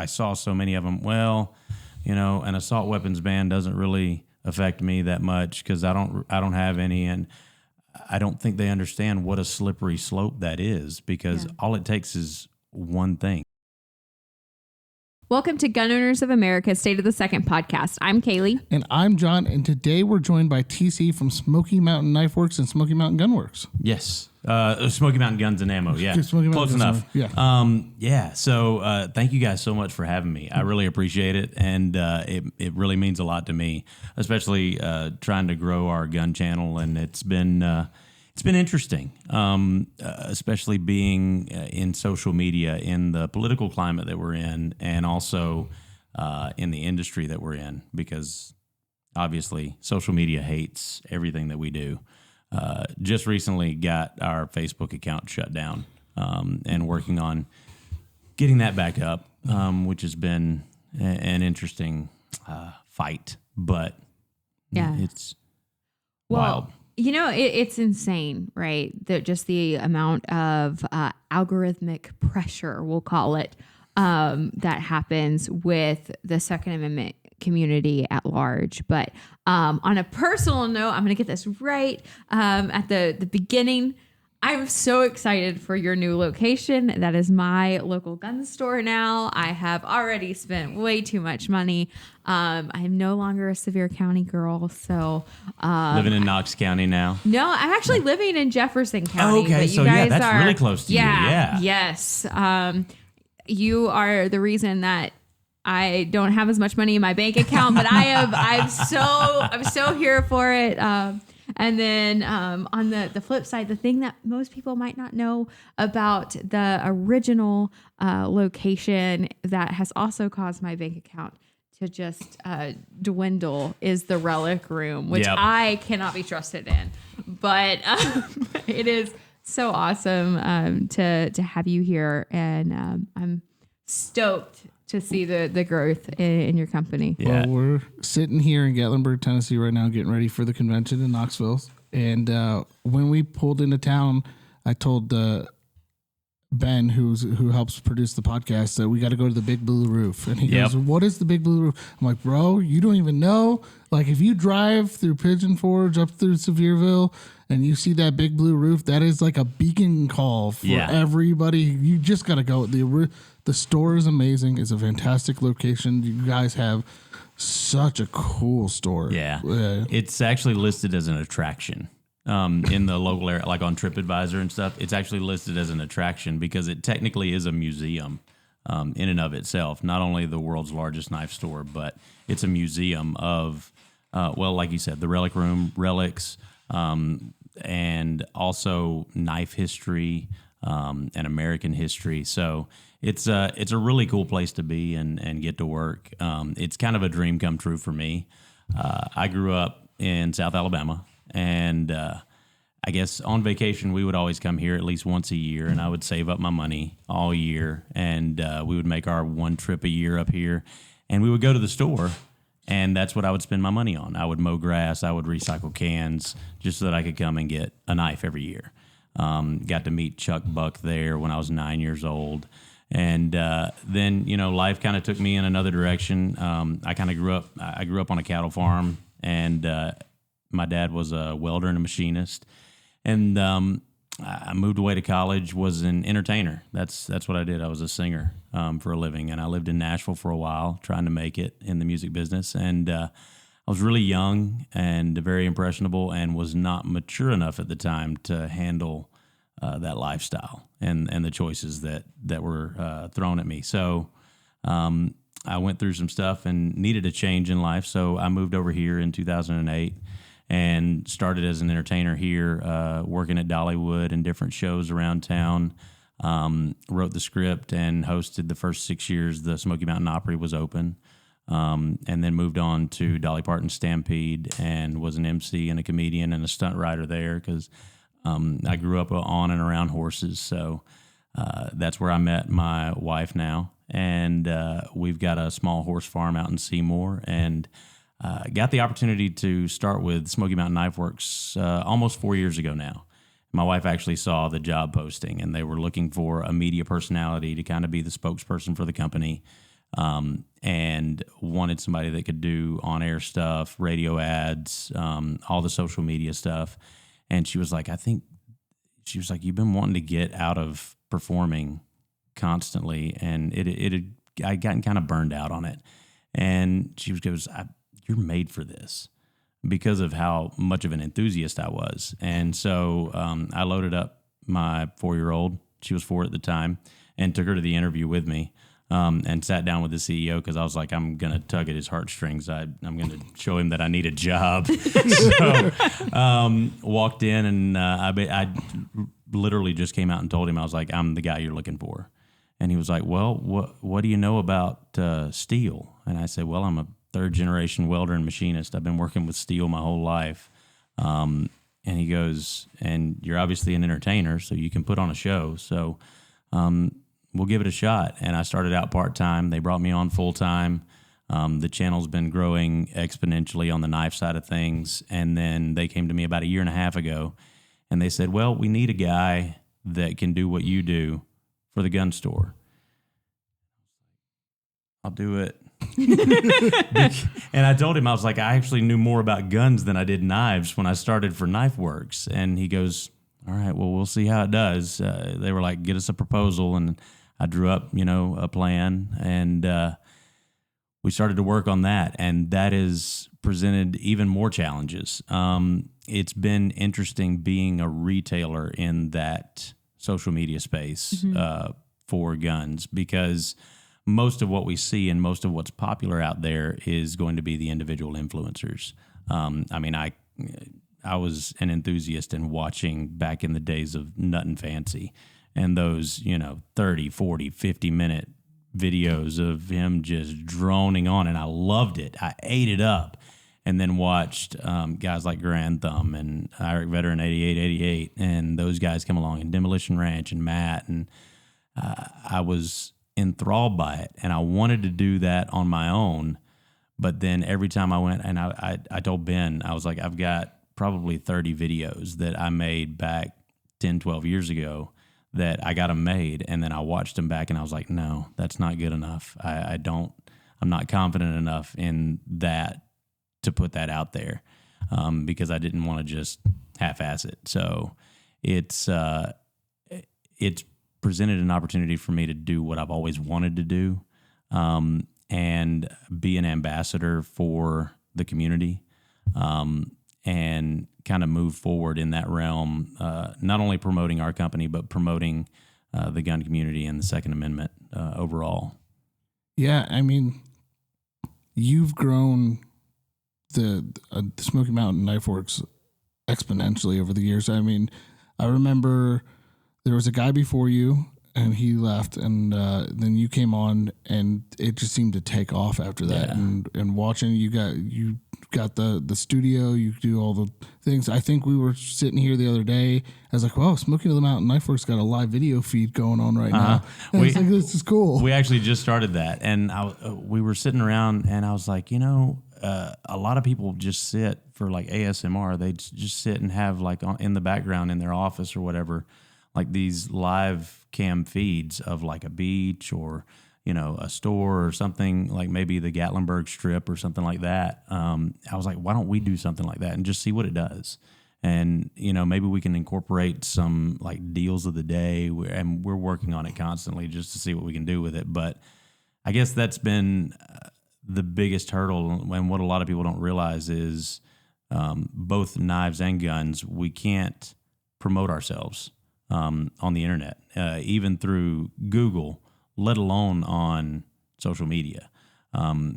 I saw so many of them. Well, an assault weapons ban doesn't really affect me that much because I don't have any, and I don't think they understand what a slippery slope that is because all it takes is one thing. Welcome to Gun Owners of America State of the Second podcast. I'm Kailey. And I'm John, and today we're joined by TC from Smoky Mountain Knife Works and Smoky Mountain Gun Works. Yes. Smoky Mountain Guns and Ammo, yeah. Close enough. So thank you guys so much for having me. I really appreciate it, and it really means a lot to me, especially trying to grow our gun channel, and it's been interesting, especially being in social media, in the political climate that we're in, and also in the industry that we're in, because obviously social media hates everything that we do. Just recently got our Facebook account shut down and working on getting that back up, which has been an interesting fight, but it's wild. It's insane, right? Just the amount of algorithmic pressure, we'll call it, that happens with the Second Amendment community at large. But on a personal note, I'm going to get this right at the beginning. I'm so excited for your new location. That is my local gun store now. I have already spent way too much money. I am no longer a Sevier County girl, so living in Knox County now. No, I'm actually living in Jefferson County. Oh, okay, so that's really close to you. Yeah, yes. You are the reason that I don't have as much money in my bank account, but I'm so here for it. And then on the flip side, the thing that most people might not know about the original location that has also caused my bank account to just dwindle is the relic room, which I cannot be trusted in. But it is so awesome to have you here, and I'm stoked to see the growth in your company. Yeah. Well, we're sitting here in Gatlinburg, Tennessee right now, getting ready for the convention in Knoxville. And when we pulled into town, I told Ben, who helps produce the podcast, that we got to go to the Big Blue Roof. And he goes, "What is the Big Blue Roof?" I'm like, "Bro, you don't even know. Like, if you drive through Pigeon Forge up through Sevierville and you see that Big Blue Roof, that is like a beacon call for everybody. You just got to go. The store is amazing. It's a fantastic location. You guys have such a cool store." Yeah. It's actually listed as an attraction in the local area, like on TripAdvisor and stuff. It's actually listed as an attraction because it technically is a museum in and of itself. Not only the world's largest knife store, but it's a museum of, like you said, the relic room, relics, and also knife history and American history. So it's a really cool place to be and get to work. It's kind of a dream come true for me. I grew up in South Alabama, and I guess on vacation we would always come here at least once a year, and I would save up my money all year, and we would make our one trip a year up here, and we would go to the store, and that's what I would spend my money on. I would mow grass, I would recycle cans, just so that I could come and get a knife every year. Got to meet Chuck Buck there when I was 9 years old. And then, life kind of took me in another direction. I grew up on a cattle farm, and my dad was a welder and a machinist. And I moved away to college, was an entertainer. That's what I did. I was a singer for a living, and I lived in Nashville for a while trying to make it in the music business. And I was really young and very impressionable and was not mature enough at the time to handle that lifestyle and the choices that were thrown at me. So I went through some stuff and needed a change in life. So I moved over here in 2008 and started as an entertainer here, working at Dollywood and different shows around town. Wrote the script and hosted the first 6 years the Smoky Mountain Opry was open. And then moved on to Dolly Parton Stampede and was an MC and a comedian and a stunt rider there because I grew up on and around horses. So that's where I met my wife now. And we've got a small horse farm out in Seymour, and got the opportunity to start with Smoky Mountain Knife Works almost 4 years ago now. My wife actually saw the job posting, and they were looking for a media personality to kind of be the spokesperson for the company. and wanted somebody that could do on-air stuff, radio ads, all the social media stuff. And she was like, you've been wanting to get out of performing constantly, and I'd gotten kind of burned out on it. And she goes, you're made for this, because of how much of an enthusiast I was. And so I loaded up my 4-year-old, she was 4 at the time, and took her to the interview with me, and sat down with the CEO, because I was like, I'm going to tug at his heartstrings. I'm going to show him that I need a job. So walked in, and I literally just came out and told him, I was like, I'm the guy you're looking for. And he was like, well, what do you know about steel? And I said, well, I'm a 3rd-generation welder and machinist. I've been working with steel my whole life. And he goes, and you're obviously an entertainer, so you can put on a show. So we'll give it a shot. And I started out part-time. They brought me on full-time. The channel's been growing exponentially on the knife side of things. And then they came to me about a year and a half ago, and they said, well, we need a guy that can do what you do for the gun store. I'll do it. And I told him, I was like, I actually knew more about guns than I did knives when I started for Knife Works. And he goes, all right, well, we'll see how it does. They were like, get us a proposal. And I drew up, a plan, and we started to work on that. And that has presented even more challenges. It's been interesting being a retailer in that social media space for guns, because most of what we see and most of what's popular out there is going to be the individual influencers. I was an enthusiast in watching back in the days of Nut and Fancy, and those, 30, 40, 50-minute videos of him just droning on, and I loved it. I ate it up. And then watched guys like Grand Thumb and Iraq Veteran 8888, and those guys come along, and Demolition Ranch and Matt, and I was enthralled by it, and I wanted to do that on my own. But then every time I went, and I told Ben, I was like, I've got probably 30 videos that I made back 10, 12 years ago that I got them made, and then I watched them back, and I was like, no, that's not good enough. I'm not confident enough in that to put that out there, because I didn't want to just half-ass it. So it's presented an opportunity for me to do what I've always wanted to do, and be an ambassador for the community, and kind of move forward in that realm, not only promoting our company, but promoting the gun community and the Second Amendment overall. Yeah, I mean, you've grown the Smoky Mountain Knife Works exponentially over the years. I mean, I remember there was a guy before you, and he left, and then you came on, and it just seemed to take off after that. Yeah. And watching, you got the studio, you do all the things. I think we were sitting here the other day. I was like, "Wow, Smoky Mountain Knife Works got a live video feed going on right now." And I was like, "This is cool." We actually just started that, and we were sitting around, and I was like, a lot of people just sit for like ASMR. They just sit and have like in the background in their office or whatever, like these live cam feeds of like a beach or, a store or something, like maybe the Gatlinburg Strip or something like that. I was like, why don't we do something like that and just see what it does? And, maybe we can incorporate some like deals of the day, and we're working on it constantly just to see what we can do with it. But I guess that's been the biggest hurdle, and what a lot of people don't realize is both knives and guns, we can't promote ourselves on the internet, even through Google, let alone on social media.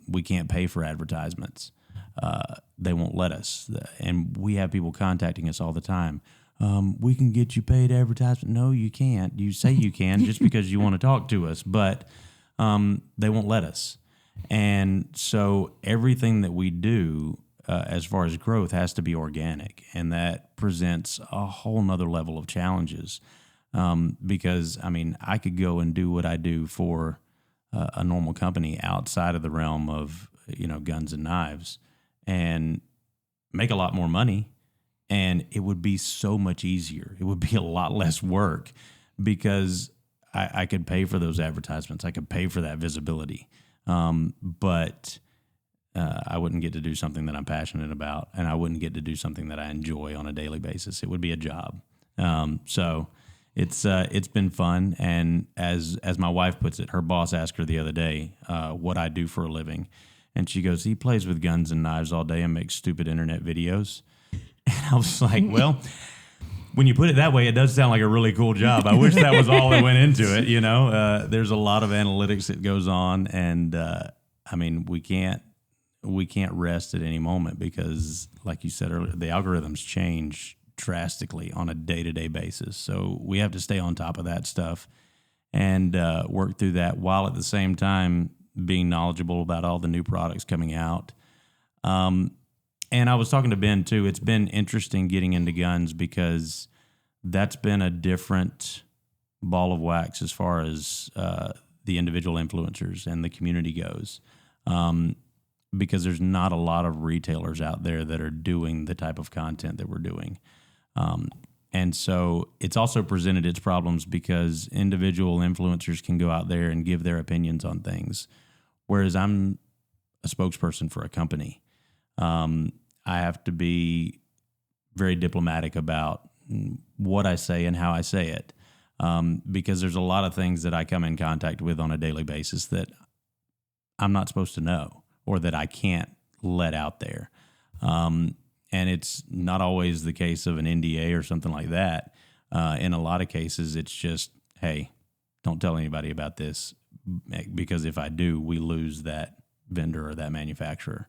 We can't pay for advertisements. They won't let us. And we have people contacting us all the time. We can get you paid advertisement. No, you can't. You say you can just because you want to talk to us, but they won't let us. And so everything that we do as far as growth has to be organic, and that presents a whole nother level of challenges, because, I could go and do what I do for a normal company outside of the realm of, guns and knives, and make a lot more money, and it would be so much easier. It would be a lot less work, because I could pay for those advertisements. I could pay for that visibility. But I wouldn't get to do something that I'm passionate about, and I wouldn't get to do something that I enjoy on a daily basis. It would be a job. So it's been fun. And as my wife puts it, her boss asked her the other day what I do for a living. And she goes, he plays with guns and knives all day and makes stupid internet videos. And I was like, well, when you put it that way, it does sound like a really cool job. I wish that was all that went into it. There's a lot of analytics that goes on. And I mean, we can't rest at any moment because, like you said earlier, the algorithms change drastically on a day-to-day basis. So we have to stay on top of that stuff and work through that while at the same time being knowledgeable about all the new products coming out. And I was talking to Ben too. It's been interesting getting into guns because that's been a different ball of wax as far as the individual influencers and the community goes. Because there's not a lot of retailers out there that are doing the type of content that we're doing. And so it's also presented its problems because individual influencers can go out there and give their opinions on things. Whereas I'm a spokesperson for a company. I have to be very diplomatic about what I say and how I say it. Because there's a lot of things that I come in contact with on a daily basis that I'm not supposed to know or that I can't let out there. And it's not always the case of an NDA or something like that. In a lot of cases, it's just, hey, don't tell anybody about this because if I do, we lose that vendor or that manufacturer.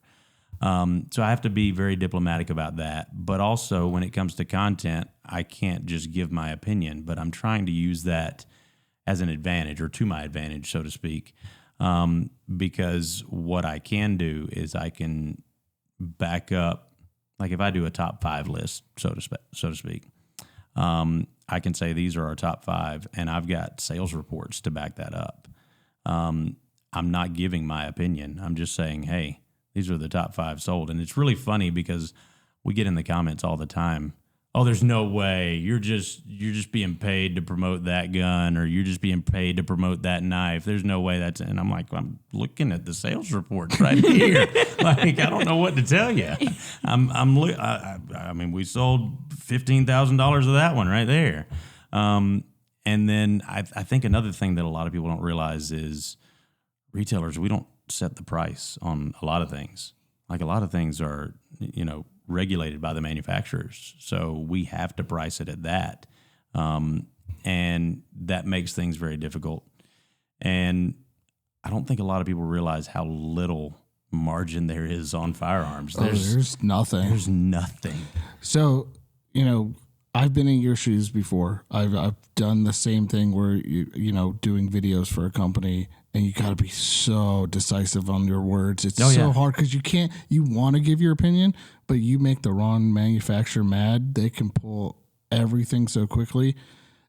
So I have to be very diplomatic about that. But also when it comes to content, I can't just give my opinion, but I'm trying to use that as an advantage or to my advantage, so to speak. Because what I can do is I can back up, like if I do a top 5 list, so to speak, I can say these are our top 5, and I've got sales reports to back that up. I'm not giving my opinion. I'm just saying, hey, these are the top 5 sold. And it's really funny because we get in the comments all the time, oh, there's no way you're just being paid to promote that gun, or you're just being paid to promote that knife. There's no way that's, and I'm like, I'm looking at the sales reports right here. Like, I don't know what to tell you. I mean, we sold $15,000 of that one right there. And then I think another thing that a lot of people don't realize is retailers, we don't set the price on a lot of things. Like a lot of things are, regulated by the manufacturers. So we have to price it at that. And that makes things very difficult. And I don't think a lot of people realize how little margin there is on firearms. There's nothing. There's nothing. So, I've been in your shoes before. I've done the same thing where doing videos for a company, and you got to be so decisive on your words. It's hard because you want to give your opinion, but you make the wrong manufacturer mad. They can pull everything so quickly.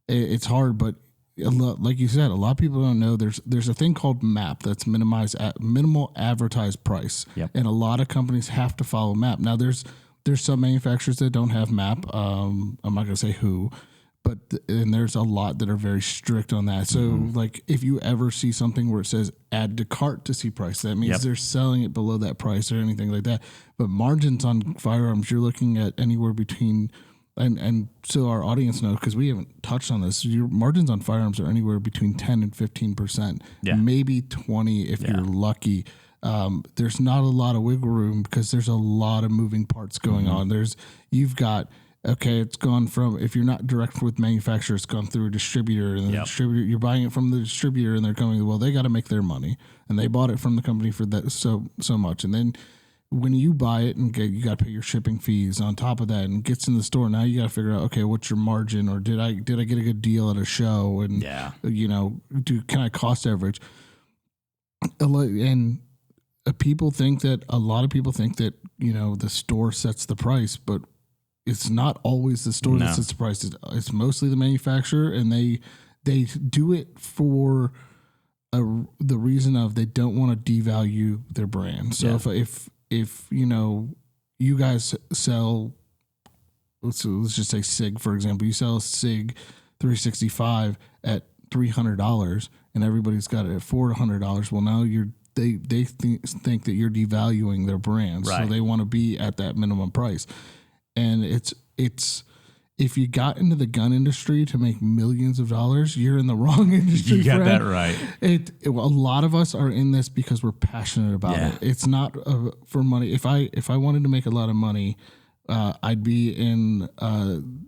It's hard, but like you said, a lot of people don't know there's a thing called MAP. That's minimal advertised price. Yep. And a lot of companies have to follow MAP. Now there's some manufacturers that don't have MAP. I'm not going to say who, and there's a lot that are very strict on that. So like if you ever see something where it says add to cart to see price, that means they're selling it below that price or anything like that. But margins on firearms, you're looking at anywhere between, and so our audience knows, because we haven't touched on this, your margins on firearms are anywhere between 10 and 15%, maybe 20 if you're lucky. There's not a lot of wiggle room because there's a lot of moving parts going on. You've got, it's gone from, if you're not direct with manufacturer, it's gone through a distributor, and the distributor, you're buying it from the distributor, and they're coming, well, they got to make their money, and they bought it from the company for that so much. And then when you buy it and you got to pay your shipping fees on top of that, and it gets in the store, now you got to figure out, okay, what's your margin, or did I get a good deal at a show, and can I cost average? And a lot of people think that the store sets the price, but it's not always the store that sets the price. It's mostly the manufacturer, and they do it for the reason of they don't want to devalue their brand. So if you guys sell, let's just say SIG, for example, you sell a SIG 365 at $300, and everybody's got it at $400. Well, now they think that you're devaluing their brand, so they want to be at that minimum price. And it's if you got into the gun industry to make millions of dollars, you're in the wrong industry. You got that right. A lot of us are in this because we're passionate about it. It's not for money. If I wanted to make a lot of money, I'd be in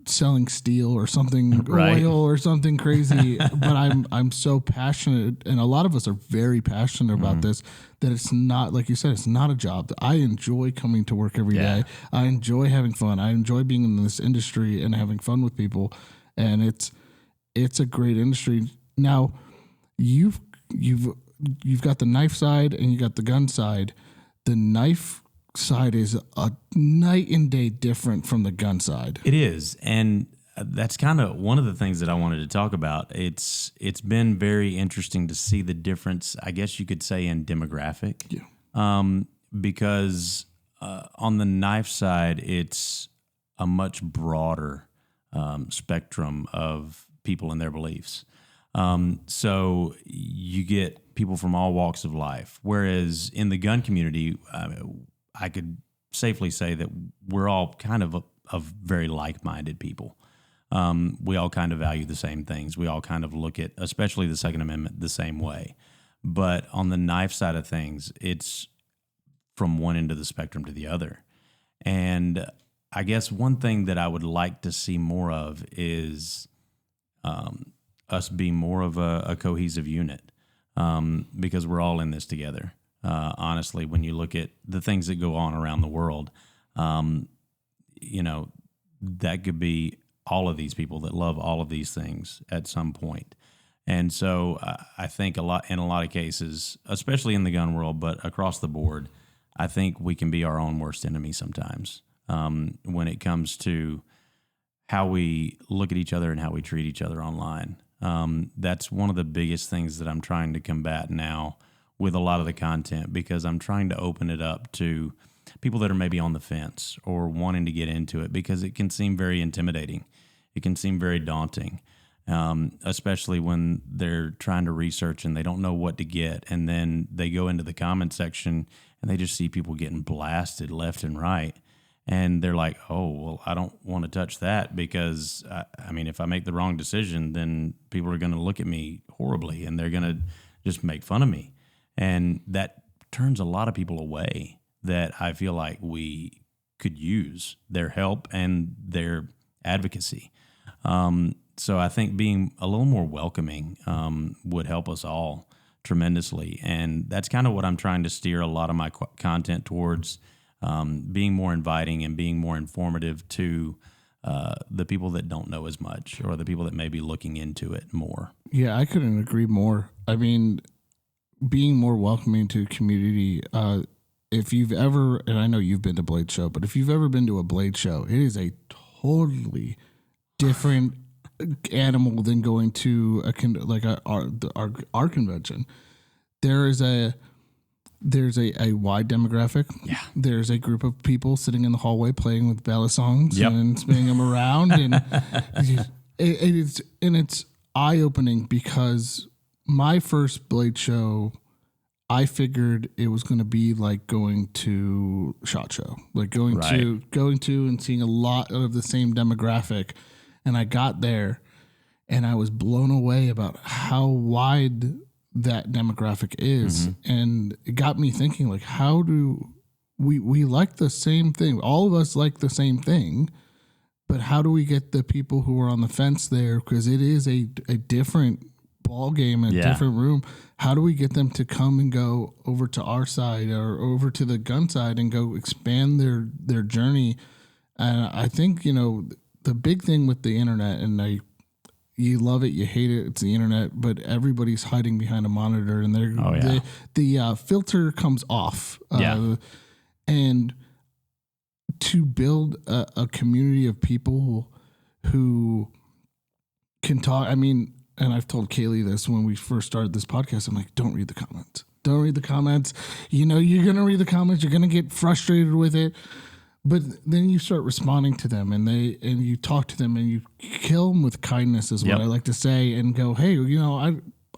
selling steel or something, oil or something crazy. But I'm so passionate, and a lot of us are very passionate about this, that it's not, like you said, it's not a job. I enjoy coming to work every day. I enjoy having fun. I enjoy being in this industry and having fun with people, and it's a great industry. Now, you've got the knife side and you got the gun side. The knife side is a night and day different from the gun side. It is, and that's kind of one of the things that I wanted to talk about. It's been very interesting to see the difference, I guess you could say, in demographic. Because on the knife side, it's a much broader spectrum of people and their beliefs. So you get people from all walks of life, whereas in the gun community, I could safely say that we're all kind of very like-minded people. We all kind of value the same things. We all kind of look at, especially the Second Amendment, the same way. But on the knife side of things, it's from one end of the spectrum to the other. And I guess one thing that I would like to see more of is us being more of a cohesive unit, because we're all in this together. Honestly, when you look at the things that go on around the world, that could be all of these people that love all of these things at some point. And so I think in a lot of cases, especially in the gun world, but across the board, I think we can be our own worst enemy sometimes when it comes to how we look at each other and how we treat each other online. That's one of the biggest things that I'm trying to combat now with a lot of the content, because I'm trying to open it up to people that are maybe on the fence or wanting to get into it, because it can seem very intimidating. It can seem very daunting, especially when they're trying to research and they don't know what to get. And then they go into the comment section and they just see people getting blasted left and right. And they're like, oh, well, I don't want to touch that, because, if I make the wrong decision, then people are going to look at me horribly and they're going to just make fun of me. And that turns a lot of people away that I feel like we could use their help and their advocacy. So I think being a little more welcoming would help us all tremendously. And that's kind of what I'm trying to steer a lot of my content towards, being more inviting and being more informative to the people that don't know as much, or the people that may be looking into it more. Yeah, I couldn't agree more. I mean, being more welcoming to community. If you've ever, and I know you've been to Blade Show, but if you've ever been to a Blade Show, it is a totally different animal than going to our convention. There's a wide demographic. Yeah. There's a group of people sitting in the hallway playing with ballad songs and spinning them around, and it's eye-opening, because my first Blade Show, I figured it was going to be like going to SHOT Show, like going to and seeing a lot of the same demographic. And I got there and I was blown away about how wide that demographic is. Mm-hmm. And it got me thinking, like, how do we like the same thing? All of us like the same thing, but how do we get the people who are on the fence there? Because it is a different ball game, a different room. How do we get them to come and go over to our side or over to the gun side and go expand their journey? And I think, the big thing with the internet, and you love it, you hate it, it's the internet, but everybody's hiding behind a monitor, and the filter comes off. And to build a community of people who can talk, and I've told Kailey this when we first started this podcast, I'm like, don't read the comments. Don't read the comments. You're going to read the comments. You're going to get frustrated with it. But then you start responding to them, and you talk to them, and you kill them with kindness, is what I like to say, and go, hey,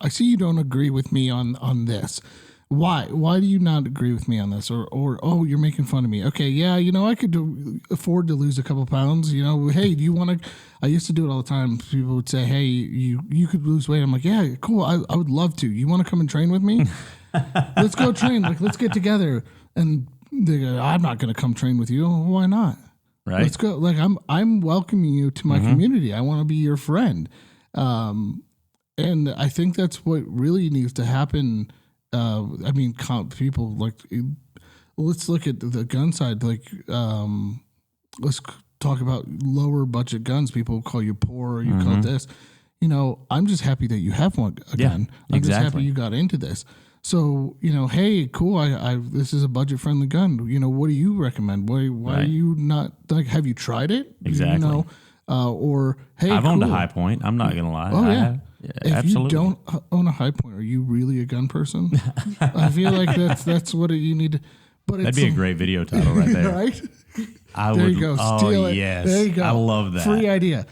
I see you don't agree with me on this, Why do you not agree with me on this? Or oh, you're making fun of me. Okay, yeah, I could afford to lose a couple pounds. Hey, do you want to? I used to do it all the time. People would say, hey, you could lose weight. I'm like, yeah, cool. I would love to. You want to come and train with me? Let's go train. Like, let's get together. And they go, I'm not going to come train with you. Why not? Right. Let's go. Like, I'm welcoming you to my community. I want to be your friend. And I think that's what really needs to happen. People like, let's look at the gun side. Like, let's talk about lower budget guns. People call you poor, or you call this. I'm just happy that you have one gun. I'm just happy you got into this. So, hey, cool. This is a budget friendly gun. What do you recommend? Why are you not like? Have you tried it? Exactly. Or hey, I've owned a High Point. I'm not gonna lie. Oh yeah. If absolutely. you don't own a High Point, are you really a gun person? I feel like that's what you need. But that'd be a great video title right there. Right? There you go. Steal it. Yes. There you go. I love that. Free idea.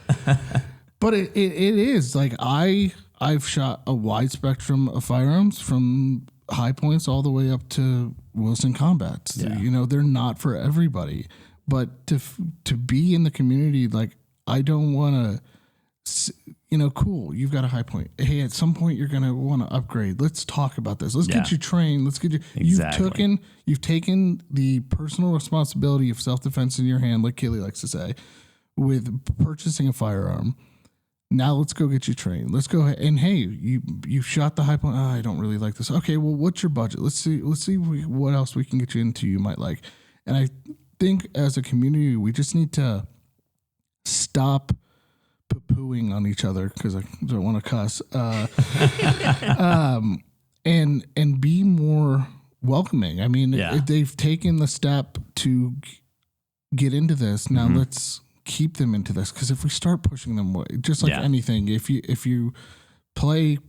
But it is like I've shot a wide spectrum of firearms from High Points all the way up to Wilson Combats. Yeah. They're not for everybody. But to be in the community, like I don't want to. Cool, you've got a High Point. Hey, at some point you're going to want to upgrade. Let's talk about this. Let's get you trained. Let's get you. Exactly. You've taken the personal responsibility of self-defense in your hand, like Kailey likes to say, with purchasing a firearm. Now let's go get you trained. Let's go ahead. And hey, you shot the High Point. Oh, I don't really like this. Okay, well, what's your budget? Let's see what else we can get you into you might like. And I think as a community, we just need to stop poo-pooing on each other, because I don't want to cuss, and be more welcoming. I mean, they've taken the step to get into this. Now let's keep them into this, because if we start pushing them away, just like anything, if you play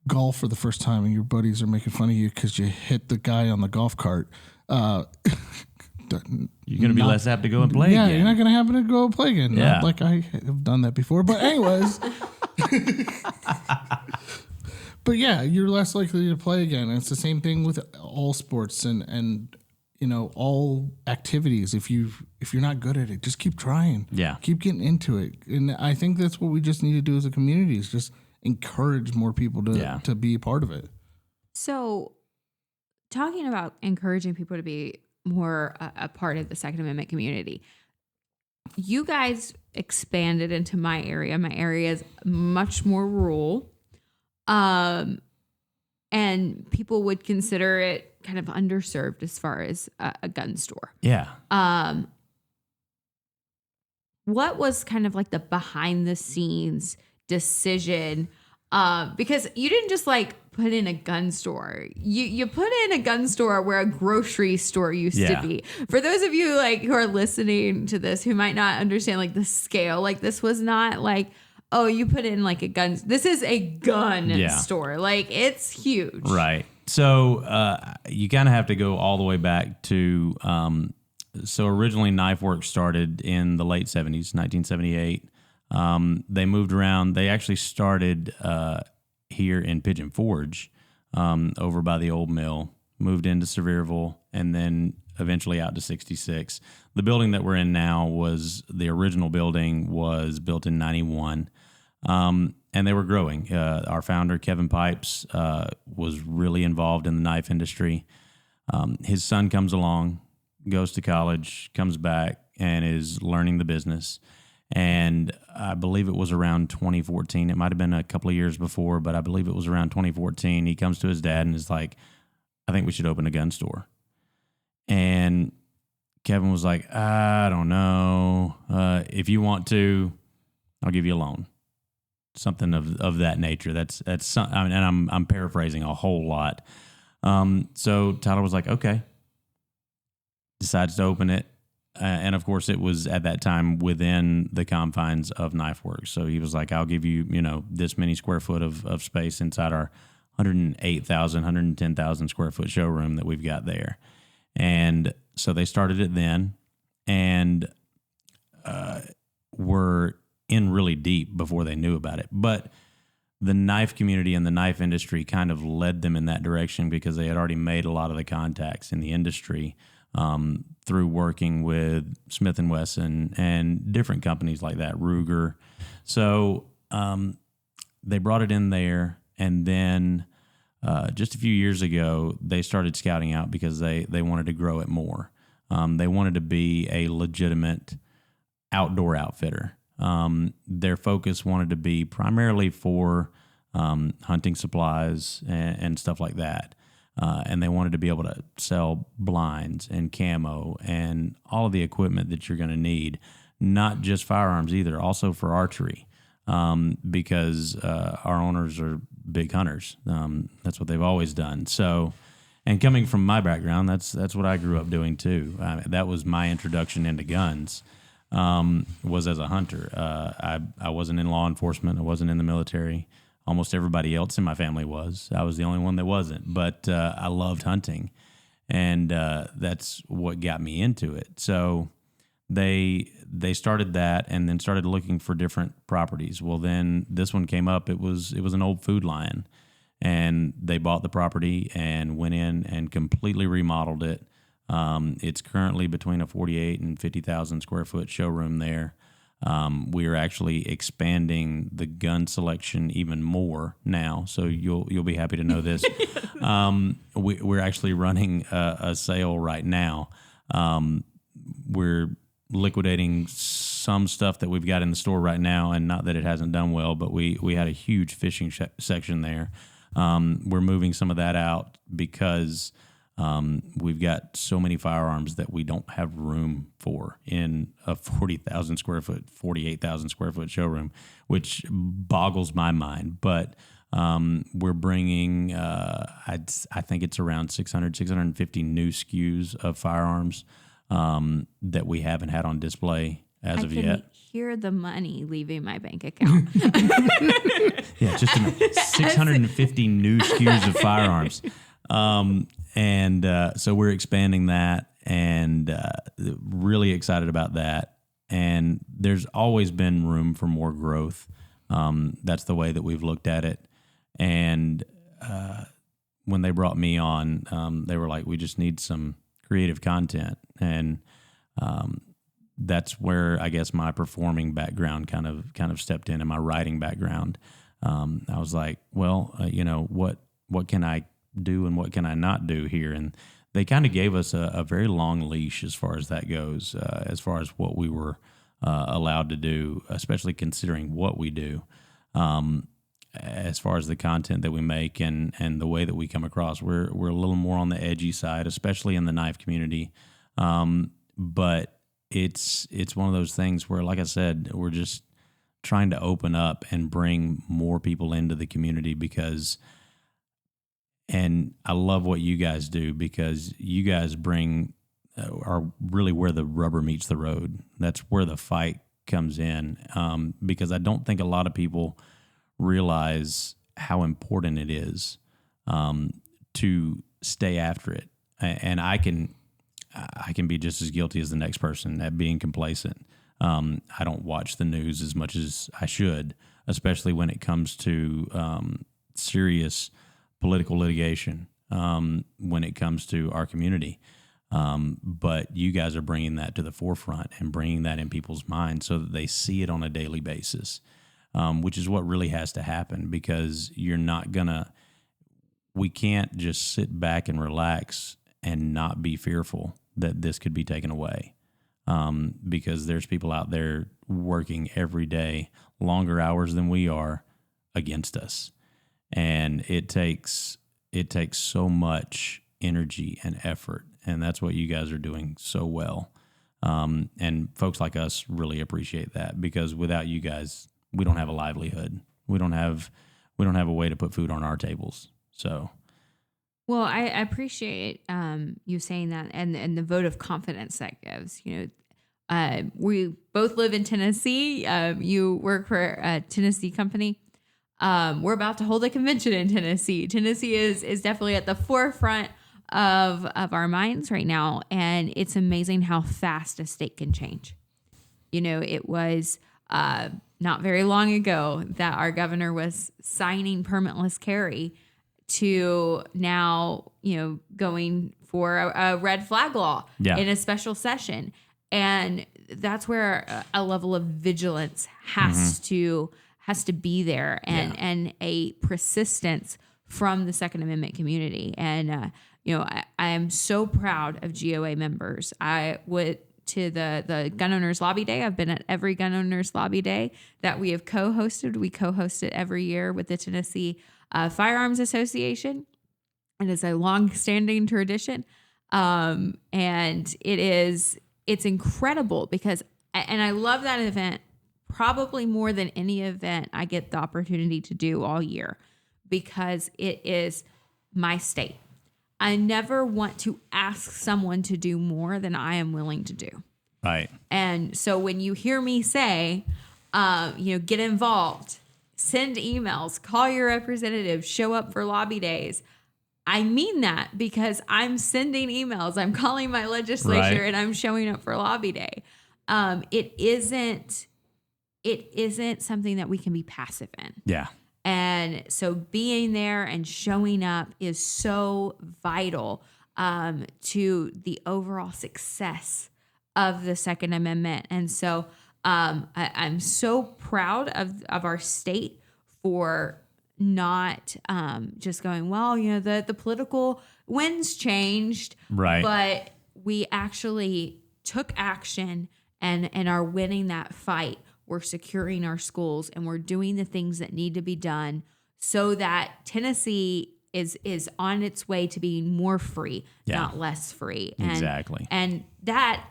golf for the first time and your buddies are making fun of you because you hit the guy on the golf cart, you're going to be less apt to go and play again. You're not going to happen to go and play again. Yeah. Not like I have done that before. But anyways. But yeah, you're less likely to play again. And it's the same thing with all sports and all activities. If you're not good at it, just keep trying. Yeah. Keep getting into it. And I think that's what we just need to do as a community, is just encourage more people to be a part of it. So talking about encouraging people to be more a part of the Second Amendment community, you guys expanded into my area. My area is much more rural, and people would consider it kind of underserved as far as a gun store. Yeah. What was kind of like the behind the scenes decision? Because you didn't just like put in a gun store. You put in a gun store where a grocery store used to be. For those of you like who are listening to this who might not understand like the scale, like this was not like, oh, you put in like a gun. This is a gun store. Like it's huge. Right. So you kind of have to go all the way back to, so originally Knife Works started in the late 70s, 1978. They moved around. They actually started here in Pigeon Forge, over by the old mill, moved into Sevierville, and then eventually out to 66. The building that we're in now was the original building, was built in 91. And they were growing. Our founder, Kevin Pipes, was really involved in the knife industry. His son comes along, goes to college, comes back, and is learning the business. And I believe it was around 2014. It might have been a couple of years before, but I believe it was around 2014. He comes to his dad and is like, I think we should open a gun store. And Kevin was like, I don't know. If you want to, I'll give you a loan. Something of that nature. That's I mean, and I'm paraphrasing a whole lot. So Tyler was like, okay. Decides to open it. And of course, it was at that time within the confines of Knife Works. So he was like, I'll give you, this many square foot of space inside our 108,000, 110,000 square foot showroom that we've got there. And so they started it then, and were in really deep before they knew about it. But the knife community and the knife industry kind of led them in that direction because they had already made a lot of the contacts in the industry through working with Smith & Wesson and different companies like that, Ruger. So they brought it in there, and then just a few years ago, they started scouting out because they wanted to grow it more. They wanted to be a legitimate outdoor outfitter. Their focus wanted to be primarily for hunting supplies and stuff like that. And they wanted to be able to sell blinds and camo and all of the equipment that you're going to need, not just firearms either, also for archery, because our owners are big hunters. That's what they've always done. So, and coming from my background, that's what I grew up doing too. That was my introduction into guns. Was as a hunter. I wasn't in law enforcement. I wasn't in the military. Almost everybody else in my family was. I was the only one that wasn't. But I loved hunting, and that's what got me into it. So they started that, and then started looking for different properties. Well, then this one came up. It was an old Food Lion, and they bought the property and went in and completely remodeled it. It's currently between a 48 and 50,000 square foot showroom there. We are actually expanding the gun selection even more now, so you'll be happy to know this. We're actually running a sale right now. We're liquidating some stuff that we've got in the store right now, and not that it hasn't done well, but we had a huge fishing section there. We're moving some of that out because we've got so many firearms that we don't have room for in a 40,000 square foot, 48,000 square foot showroom, which boggles my mind. But we're bringing, I think it's around 650 new SKUs of firearms that we haven't had on display as of yet. I can hear the money leaving my bank account. Yeah, just 650 new SKUs of firearms. And so we're expanding that, and really excited about that. And there's always been room for more growth. That's the way that we've looked at it. And when they brought me on, they were like, we just need some creative content. And that's where I guess my performing background kind of stepped in, and my writing background. I was like, well, what can I do and what can I not do here? And they kind of gave us a very long leash as far as that goes, as far as what we were allowed to do, especially considering what we do, as far as the content that we make and the way that we come across. We're a little more on the edgy side, especially in the knife community. But it's one of those things where, like I said, we're just trying to open up and bring more people into the community and I love what you guys do, because you guys are really where the rubber meets the road. That's where the fight comes in, because I don't think a lot of people realize how important it is to stay after it. And I can be just as guilty as the next person at being complacent. I don't watch the news as much as I should, especially when it comes to serious political litigation, when it comes to our community. But you guys are bringing that to the forefront and bringing that in people's minds so that they see it on a daily basis, which is what really has to happen, because we can't just sit back and relax and not be fearful that this could be taken away, because there's people out there working every day, longer hours than we are, against us. And it takes so much energy and effort, and that's what you guys are doing so well. And folks like us really appreciate that, because without you guys, we don't have a livelihood. We don't have a way to put food on our tables. So, well, I appreciate you saying that, and the vote of confidence that gives. We both live in Tennessee. You work for a Tennessee company. We're about to hold a convention in Tennessee. Tennessee is definitely at the forefront of our minds right now. And it's amazing how fast a state can change. It was not very long ago that our governor was signing permitless carry to now, going for a red flag law in a special session. And that's where a level of vigilance has to be there, and a persistence from the Second Amendment community. And, I am so proud of GOA members. I went to the Gun Owners Lobby Day. I've been at every Gun Owners Lobby Day that we have co-hosted. We co-host it every year with the Tennessee Firearms Association. And it's a long-standing tradition. And it's incredible because, and I love that event probably more than any event I get the opportunity to do all year, because it is my state. I never want to ask someone to do more than I am willing to do. Right. And so when you hear me say, get involved, send emails, call your representative, show up for lobby days, I mean that, because I'm sending emails, I'm calling my legislature, and I'm showing up for lobby day. It isn't something that we can be passive in. Yeah. And so being there and showing up is so vital to the overall success of the Second Amendment. And so I'm so proud of our state for not just going, well, the political winds changed, right? But we actually took action and are winning that fight. We're securing our schools, and we're doing the things that need to be done so that Tennessee is on its way to being more free, not less free. Exactly. And that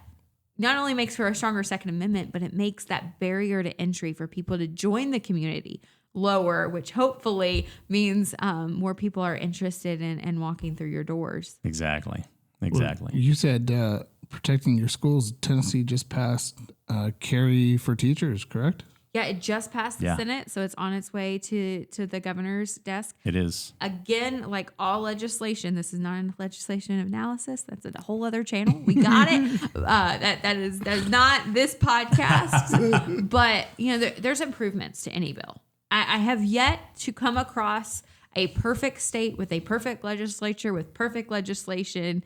not only makes for a stronger Second Amendment, but it makes that barrier to entry for people to join the community lower, which hopefully means more people are interested in walking through your doors. Exactly. Well, you said protecting your schools. Tennessee just passed carry for teachers, correct? Yeah, it just passed the Senate, so it's on its way to the governor's desk. It is. Again, like all legislation, this is not a legislation analysis. That's a whole other channel. We got it. That is not this podcast. But there's improvements to any bill. I have yet to come across a perfect state with a perfect legislature with perfect legislation,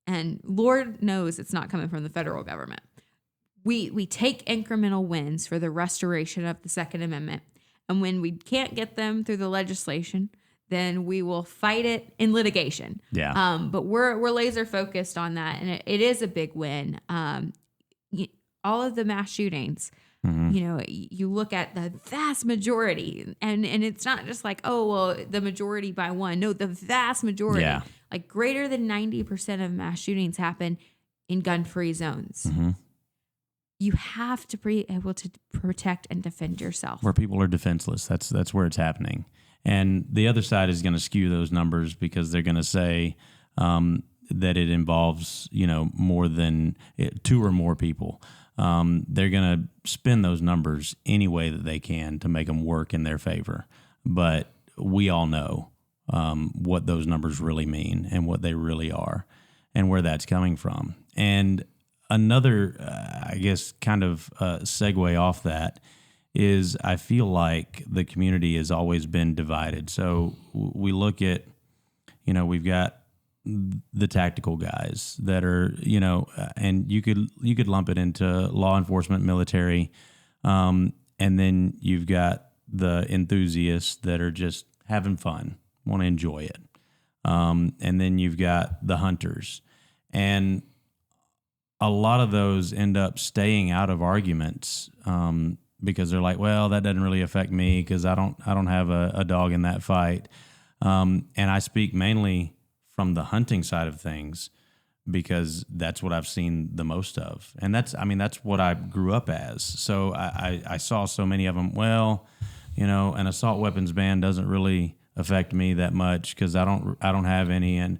and Lord knows it's not coming from the federal government. We take incremental wins for the restoration of the Second Amendment, and when we can't get them through the legislation, then we will fight it in litigation. Yeah. But we're laser focused on that, and it is a big win. All of the mass shootings. Mm-hmm. You look at the vast majority, and it's not just like, oh, well, the majority by one. No, the vast majority, like greater than 90% of mass shootings happen in gun-free zones. Mm-hmm. You have to be able to protect and defend yourself. Where people are defenseless, that's where it's happening. And the other side is going to skew those numbers because they're going to say that it involves, more than two or more people. They're going to spin those numbers any way that they can to make them work in their favor. But we all know what those numbers really mean and what they really are and where that's coming from. And another, I guess, kind of segue off that is I feel like the community has always been divided. So we look at, we've got the tactical guys that are, and you could lump it into law enforcement, military, and then you've got the enthusiasts that are just having fun, want to enjoy it, and then you've got the hunters, and a lot of those end up staying out of arguments because they're like, well, that doesn't really affect me because I don't have a dog in that fight, and I speak mainly from the hunting side of things because that's what I've seen the most of. And that's what I grew up as. So I saw so many of them. Well, an assault weapons ban doesn't really affect me that much because I don't have any. And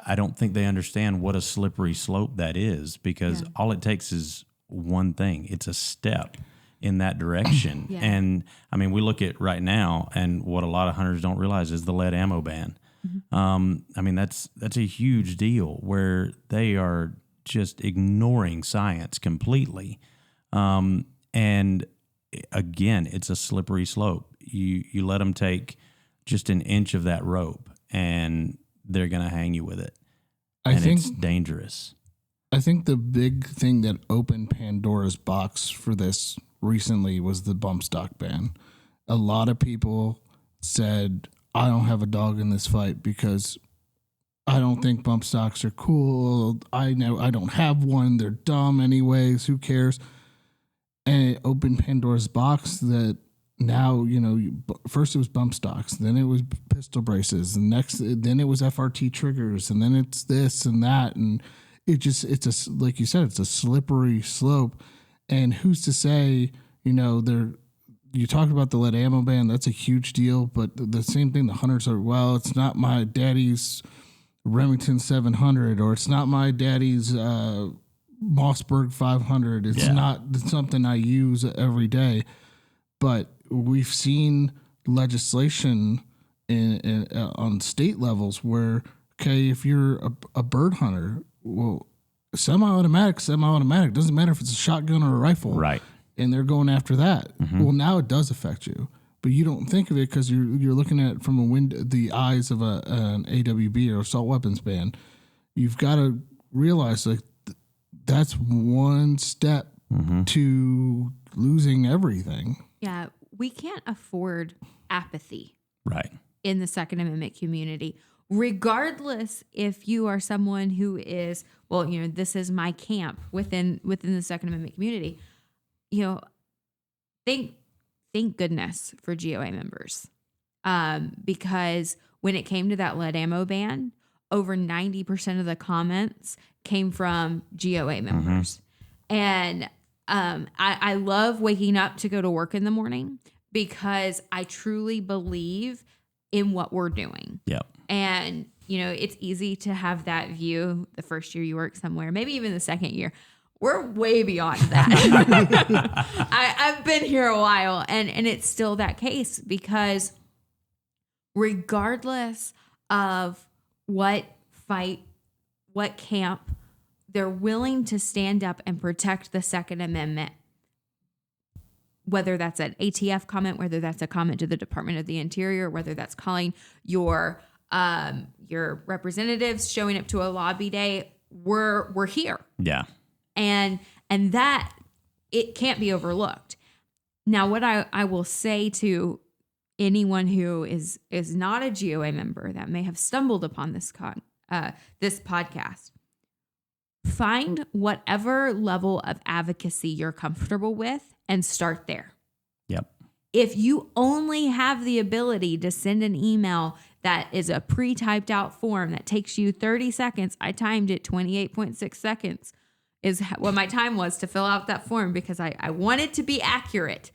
I don't think they understand what a slippery slope that is because all it takes is one thing. It's a step in that direction. And we look at right now and what a lot of hunters don't realize is the lead ammo ban. Mm-hmm. That's a huge deal where they are just ignoring science completely. And again, it's a slippery slope. You let them take just an inch of that rope, and they're going to hang you with it. It's dangerous. I think the big thing that opened Pandora's box for this recently was the bump stock ban. A lot of people said, I don't have a dog in this fight because I don't think bump stocks are cool. I know I don't have one. They're dumb anyways. Who cares? And it opened Pandora's box that now, first it was bump stocks, then it was pistol braces, and then it was FRT triggers, and then it's this and that. And like you said, it's a slippery slope. And who's to say, you talked about the lead ammo ban. That's a huge deal. But the same thing, the hunters are, well, it's not my daddy's Remington 700, or it's not my daddy's Mossberg 500. It's not something I use every day. But we've seen legislation on state levels where, okay, if you're a bird hunter, well, semi-automatic, doesn't matter if it's a shotgun or a rifle. Right. And they're going after that. Mm-hmm. Well, now it does affect you, but you don't think of it because you're looking at it from the eyes of an AWB or assault weapons ban. You've got to realize that's one step to losing everything. Yeah, we can't afford apathy. Right. In the Second Amendment community, regardless if you are someone who is, this is my camp within the Second Amendment community. Thank goodness for GOA members, because when it came to that lead ammo ban, over 90% of the comments came from GOA members. And I love waking up to go to work in the morning because I truly believe in what we're doing. Yep. And, it's easy to have that view the first year you work somewhere, maybe even the second year. We're way beyond that. I've been here a while, and it's still that case, because regardless of what fight, what camp, they're willing to stand up and protect the Second Amendment, whether that's an ATF comment, whether that's a comment to the Department of the Interior, whether that's calling your representatives, showing up to a lobby day. We're here. Yeah. And that, it can't be overlooked. Now, what I will say to anyone who is not a GOA member that may have stumbled upon this podcast, find whatever level of advocacy you're comfortable with and start there. Yep. If you only have the ability to send an email that is a pre-typed out form that takes you 30 seconds, I timed it 28.6 seconds. Is what my time was to fill out that form because I wanted to be accurate.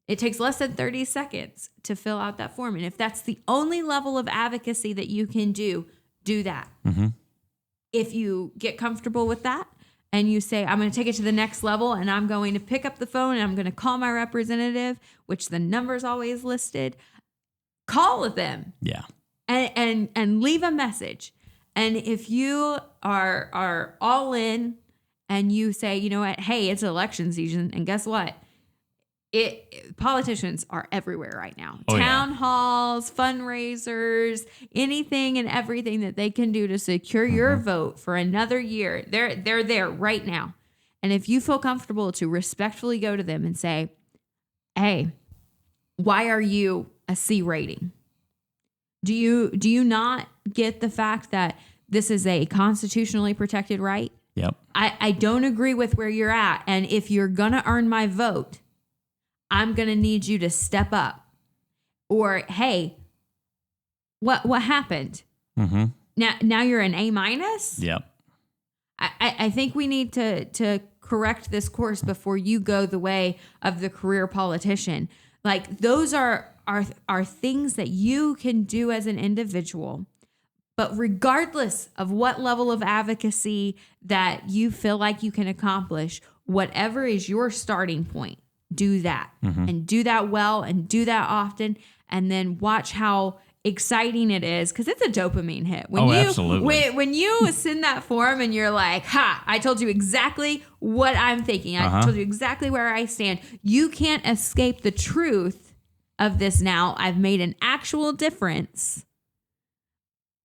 It takes less than 30 seconds to fill out that form. And if that's the only level of advocacy that you can do that. Mm-hmm. If you get comfortable with that and you say, I'm going to take it to the next level and I'm going to pick up the phone and I'm going to call my representative, which the number's always listed, call them. Yeah. And leave a message. And if you are all in, and you say, you know what, hey, it's election season, and guess what? Politicians are everywhere right now. Town halls, fundraisers, anything and everything that they can do to secure your vote for another year. They're there right now. And if you feel comfortable to respectfully go to them and say, hey, why are you a C rating? Do you not get the fact that this is a constitutionally protected right? Yep. I don't agree with where you're at. And if you're going to earn my vote, I'm going to need you to step up. Or, hey, what happened? Mm-hmm. Now you're an A-. Yep. I think we need to correct this course before you go the way of the career politician. Like, those are things that you can do as an individual. But regardless of what level of advocacy that you feel like you can accomplish, whatever is your starting point, do that. Mm-hmm. And do that well and do that often. And then watch how exciting it is, because it's a dopamine hit. Absolutely. When you send that form and you're like, I told you exactly what I'm thinking. I told you exactly where I stand. You can't escape the truth of this now. I've made an actual difference.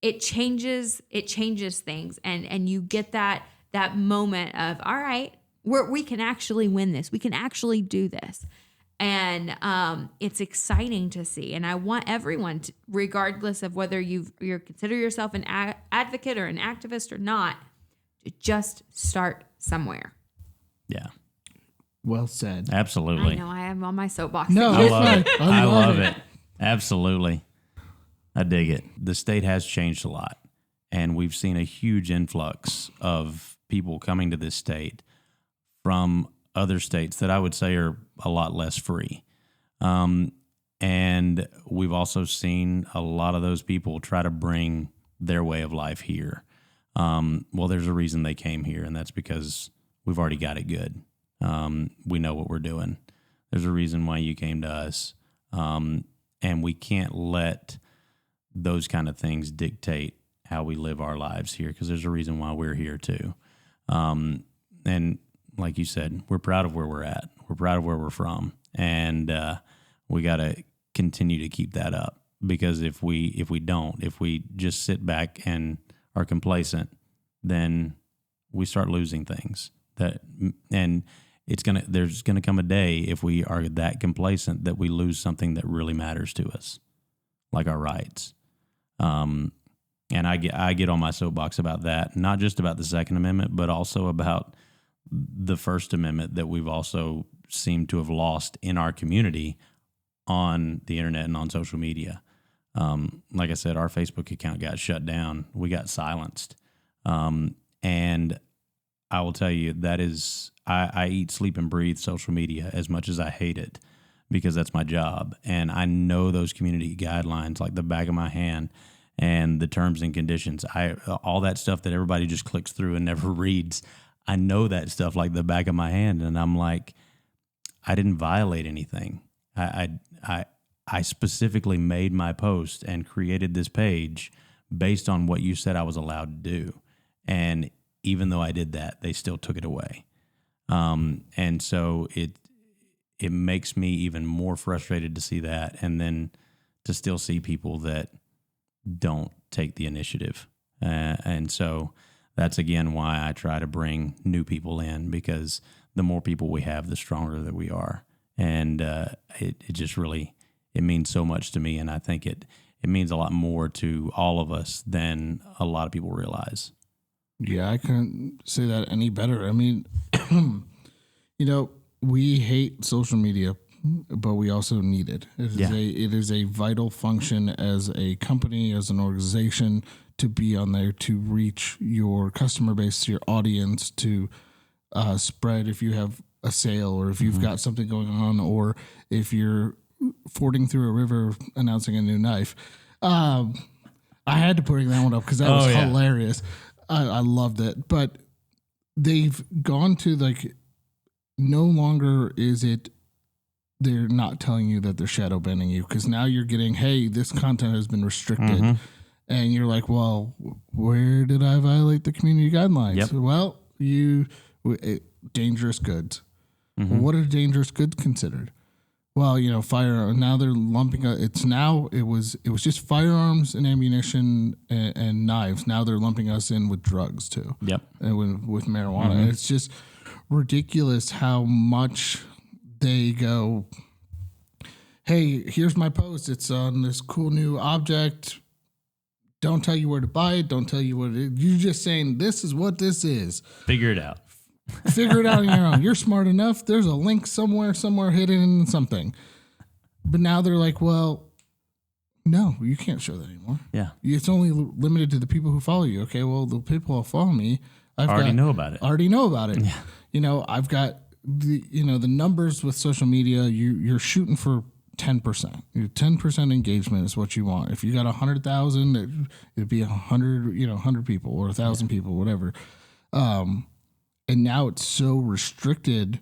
It changes things. And you get that moment of, all right, we can actually win this. We can actually do this. And it's exciting to see. And I want everyone, to, regardless of whether you consider yourself an advocate or an activist or not, to just start somewhere. Yeah. Well said. Absolutely. I know I am on my soapbox. No, I love fine. it. I love it. Absolutely. I dig it. The state has changed a lot, and we've seen a huge influx of people coming to this state from other states that I would say are a lot less free. And we've also seen a lot of those people try to bring their way of life here. Well, there's a reason they came here, and that's because we've already got it good. We know what we're doing. There's a reason why you came to us. And we can't let those kind of things dictate how we live our lives here, because there's a reason why we're here too. And like you said, we're proud of where we're at. We're proud of where we're from. And we got to continue to keep that up, because if we just sit back and are complacent, then we start losing things. And there's gonna come a day, if we are that complacent, that we lose something that really matters to us, like our rights. And I get on my soapbox about that, not just about the Second Amendment, but also about the First Amendment that we've also seemed to have lost in our community on the internet and on social media. Like I said, our Facebook account got shut down. We got silenced. And I will tell you, that is, I eat, sleep, and breathe social media as much as I hate it, because that's my job. And I know those community guidelines like the back of my hand, and the terms and conditions. All that stuff that everybody just clicks through and never reads. I know that stuff like the back of my hand, and I'm like, I didn't violate anything. I specifically made my post and created this page based on what you said I was allowed to do. And even though I did that, they still took it away. And so it makes me even more frustrated to see that, and then to still see people that don't take the initiative. And so that's, again, why I try to bring new people in, because the more people we have, the stronger that we are. And it just really, it means so much to me. And I think it means a lot more to all of us than a lot of people realize. Yeah, I couldn't say that any better. I mean, we hate social media, but we also need it. It is a vital function as a company, as an organization, to be on there, to reach your customer base, your audience, to spread if you have a sale, or if you've got something going on, or if you're fording through a river announcing a new knife. I had to bring that one up because that was hilarious. I loved it. But they've gone to, like, no longer is it, they're not telling you that they're shadow banning you, because now you're getting, hey, this content has been restricted. And you're like, well, where did I violate the community guidelines? Yep. Well, dangerous goods. What are dangerous goods considered? Well, firearm. Now they're lumping it was just firearms and ammunition and knives. Now they're lumping us in with drugs too. Yep. And with marijuana. It's just ridiculous how much they go, hey, here's my post. It's on this cool new object. Don't tell you where to buy it. Don't tell you what it is. You're just saying, this is what this is. Figure it out. Figure it out on your own. You're smart enough. There's a link somewhere hidden in something. But now they're like, well, no, you can't show that anymore. Yeah. It's only limited to the people who follow you. Okay, well, the people who follow me, already know about it. Yeah. I've got the numbers with social media. You're shooting for 10%. 10% engagement is what you want. If you got 100,000, it'd be 100 people or 1,000 people, whatever. And now it's so restricted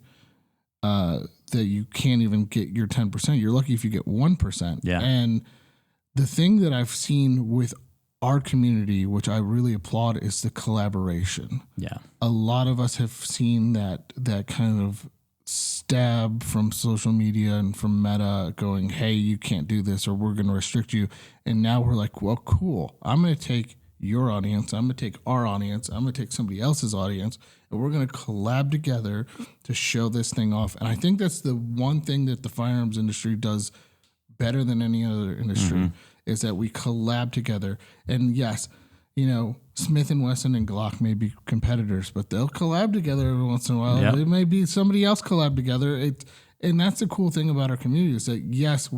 that you can't even get your 10%. You're lucky if you get 1%. Yeah. And the thing that I've seen with our community, which I really applaud, is the collaboration. Yeah. A lot of us have seen that kind of stab from social media and from Meta going, hey, you can't do this, or we're going to restrict you. And now we're like, well, cool. I'm going to take your audience. I'm going to take our audience. I'm going to take somebody else's audience, and we're going to collab together to show this thing off. And I think that's the one thing that the firearms industry does better than any other industry, is that we collab together. And yes, Smith & Wesson and Glock may be competitors, but they'll collab together every once in a while. Yep. It may be somebody else collab together. And that's the cool thing about our community, is that, yes,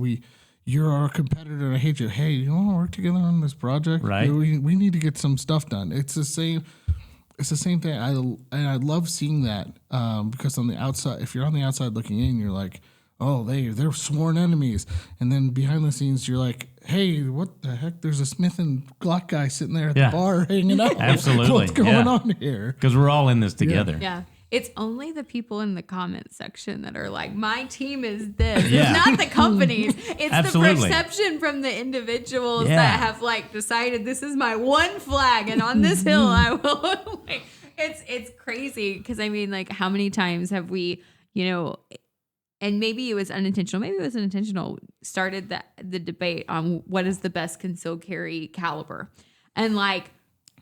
you're our competitor and I hate you. Hey, you want to work together on this project? Right. We need to get some stuff done. It's the same thing. I love seeing that because on the outside, if you're on the outside looking in, you're like, oh, they're sworn enemies. And then behind the scenes, you're like, hey, what the heck? There's a Smith and Glock guy sitting there at the bar hanging out. Absolutely. What's going on here? Because we're all in this together. Yeah. It's only the people in the comment section that are like, my team is this. Yeah. It's not the companies. It's Absolutely. the perception from the individuals that have like decided this is my one flag and on this hill I will. Like, it's crazy because I mean, like, how many times have we, and maybe it was unintentional, started the debate on what is the best concealed carry caliber. And like,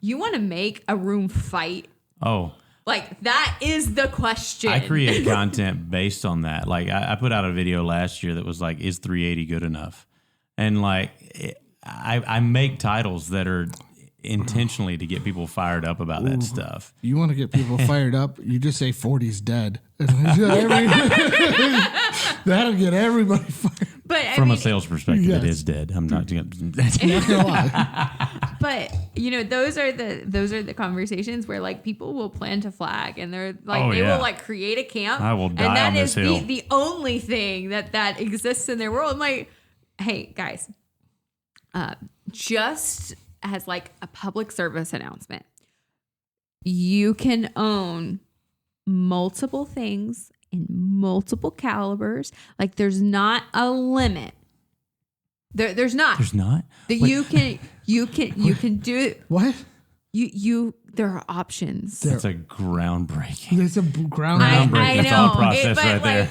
you want to make a room fight. Oh, like, that is the question. I create content based on that. Like, I put out a video last year that was like, is 380 good enough? And like, I make titles that are intentionally to get people fired up about that stuff. You want to get people fired up, you just say 40's dead. That'll get everybody fired. But From a sales perspective, it is dead. I'm not going to lie. But those are the conversations where like people will plan to flag and they're like will like create a camp. I will die and that on this hill. The only thing that exists in their world. I'm like, hey guys, just as like a public service announcement, you can own multiple things in multiple calibers. Like, there's not a limit. There's not. There's not? That you can do it. What? There are options. That's a groundbreaking. There's a groundbreaking. I know. thought process but right there.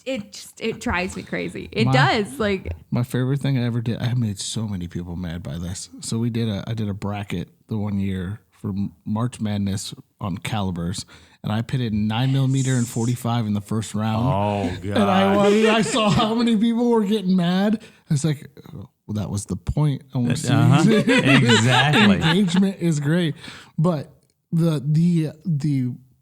It drives me crazy. It My- does. Like, My favorite thing I ever did, I made so many people mad by this. So I did a bracket the one year for March Madness on calibers, and I pitted 9mm and 45 in the first round. Oh, God. And I saw how many people were getting mad. I was like, well, that was the point. I want to see Exactly. engagement is great, but the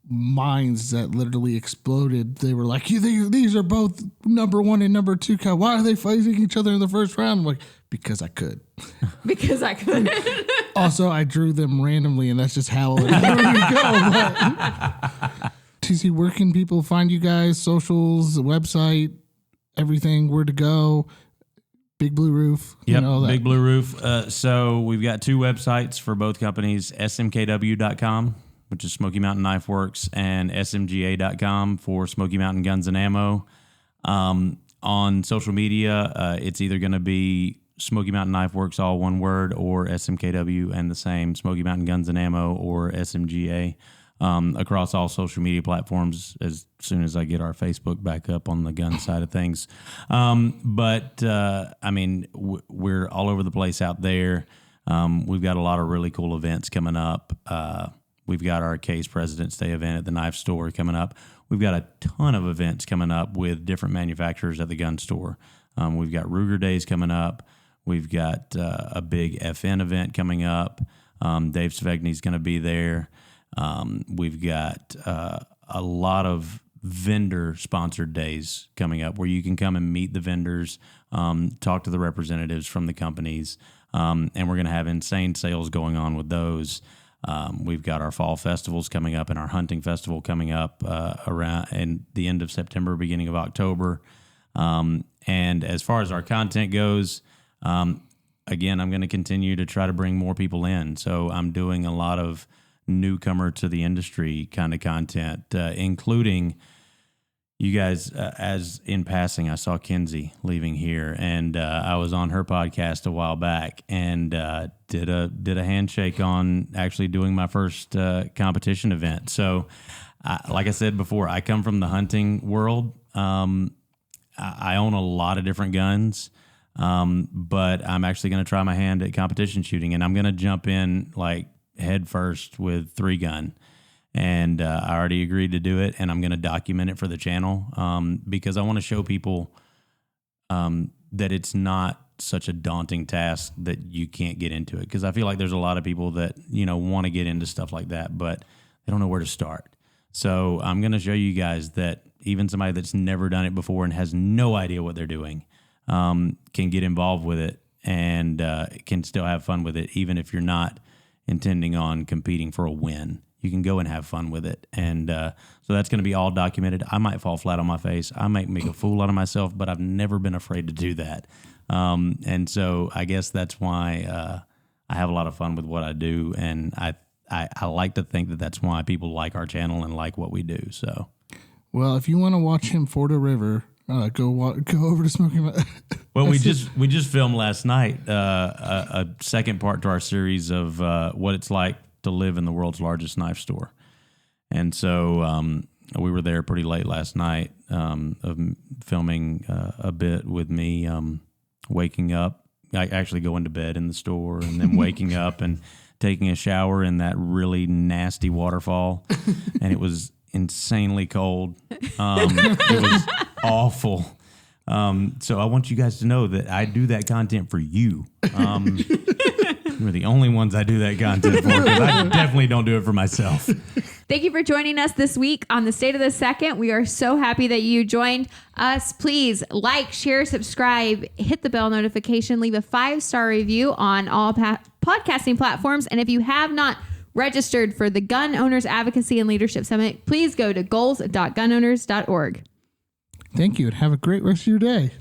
minds that literally exploded. They were like, these are both number 1 and number 2. Why are they fighting each other in the first round? I'm like, because I could. because I could. Also, I drew them randomly, and that's just how it go. TC, where can people find you guys? Socials, website, everything, where to go? Big Blue Roof. Yep, all that. Big Blue Roof. So we've got 2 websites for both companies, smkw.com, which is Smoky Mountain Knife Works, and smga.com for Smoky Mountain Guns and Ammo. On social media, it's either going to be Smoky Mountain Knife Works, all one word, or SMKW and the same, Smoky Mountain Guns and Ammo, or SMGA, across all social media platforms as soon as I get our Facebook back up on the gun side of things. But I mean, we're all over the place out there. We've got a lot of really cool events coming up. We've got our Case President's Day event at the knife store coming up. We've got a ton of events coming up with different manufacturers at the gun store. We've got Ruger Days coming up. We've got a big FN event coming up. Dave Svegny's going to be there. We've got a lot of vendor-sponsored days coming up where you can come and meet the vendors, talk to the representatives from the companies, and we're going to have insane sales going on with those. We've got our fall festivals coming up and our hunting festival coming up around in the end of September, beginning of October. And as far as our content goes, again, I'm going to continue to try to bring more people in. So I'm doing a lot of newcomer to the industry kind of content, including you guys, as in passing, I saw Kinsey leaving here, and I was on her podcast a while back, and did a handshake on actually doing my first competition event. So, like I said before, I come from the hunting world. I own a lot of different guns, but I'm actually going to try my hand at competition shooting, and I'm going to jump in like head first with 3-gun. And I already agreed to do it, and I'm going to document it for the channel because I want to show people that it's not such a daunting task that you can't get into it. Because I feel like there's a lot of people that, want to get into stuff like that, but they don't know where to start. So I'm going to show you guys that even somebody that's never done it before and has no idea what they're doing can get involved with it and can still have fun with it, even if you're not intending on competing for a win. You can go and have fun with it. And so that's going to be all documented. I might fall flat on my face. I might make a fool out of myself, but I've never been afraid to do that. And so I guess that's why I have a lot of fun with what I do. And I like to think that that's why people like our channel and like what we do. So, well, if you want to watch him ford a river, go over to Smoky Mountain. Well, we just filmed last night a second part to our series of what it's like to live in the world's largest knife store. And so we were there pretty late last night of filming a bit with me waking up. I actually going to bed in the store and then waking up and taking a shower in that really nasty waterfall. And it was insanely cold. It was awful. So I want you guys to know that I do that content for you. You're the only ones I do that content for because I definitely don't do it for myself. Thank you for joining us this week on the State of the Second. We are so happy that you joined us. Please like, share, subscribe, hit the bell notification, leave a 5-star review on all podcasting platforms. And if you have not registered for the Gun Owners Advocacy and Leadership Summit, please go to goals.gunowners.org. Thank you, and have a great rest of your day.